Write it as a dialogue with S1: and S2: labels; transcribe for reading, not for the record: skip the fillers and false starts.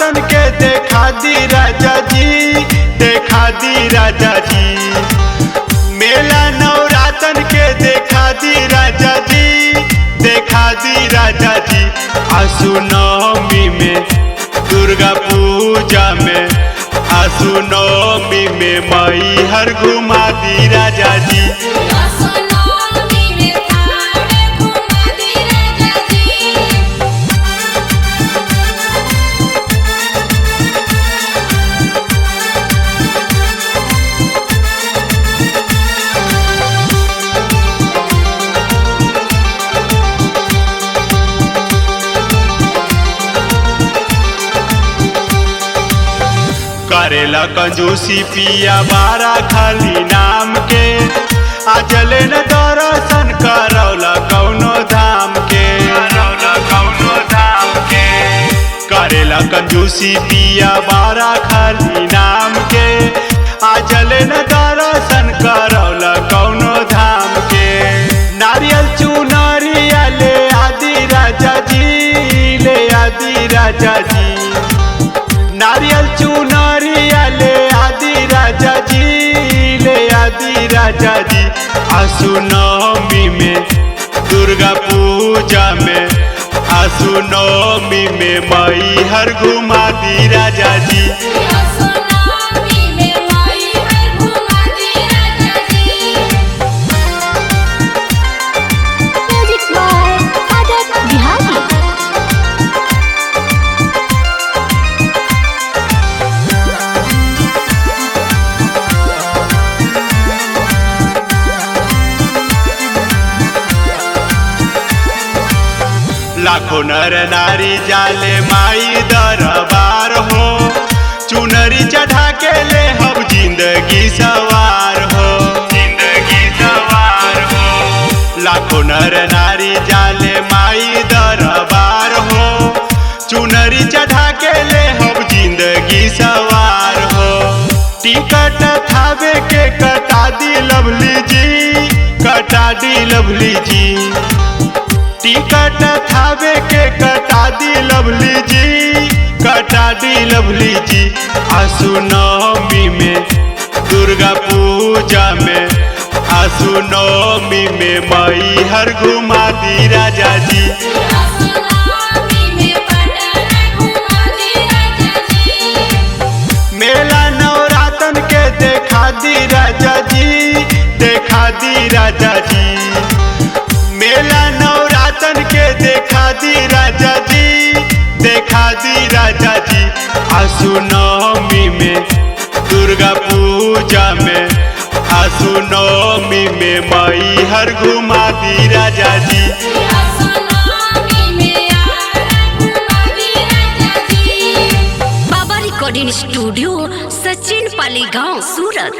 S1: नवरातन के देखा दी राजा जी, देखा दी राजा जी। मेला नवरातन के देखा दी राजा जी, देखा दी राजा जी। आसू नवमी में दुर्गा पूजा में, आसू नवमी में मई हर घुमा दी राजा जी। करेला कंजूसी पिया बारा खाली नाम के, आजले न दर्शन करौला कौनो धाम के, करौला कौनो धाम के। करेला कंजूसी पिया बारा खाली नाम के, आजले न दर्शन करौला कौनो धाम के। नारियल चुनरिया ले आदि राजा जी, ले आदि राजा जी। नारियल चुनरिया ले आदि राजा जी, ले आदि राजा जी। आसू नवमी में दुर्गा पूजा में, आसू नवमी में मई हर घुमा दी राजा जी। लाखों नर नारी जाले माई दरबार हो, चुनरी चढ़ा के ले हम जिंदगी सवार हो, जिंदगी सवार हो। लाखों नर नारी जाले माई दरबार हो, चुनरी चढ़ा के ले हम जिंदगी सवार हो। टिकट थावे के कटा दी लवली जी, कटा दी लवली जी। टिकट थावे के कटा दी लवली जी, कटा दी लवली जी। आसू नवमी में दुर्गा पूजा में, आसू नवमी में मई हर घुमा दी राजा जी। मेला नवरातन के देखा दी राजा जी, देखा दी राजा जी। मेला नवरातन के देखा दी राजा जी, देखा दी राजा जी। आसू नवमी में दुर्गा पूजा में, आसू नवमी में मई हर घुमा दी राजा जी।
S2: बाबा रिकॉर्डिंग स्टूडियो, सचिन पाली गांव, सूरत।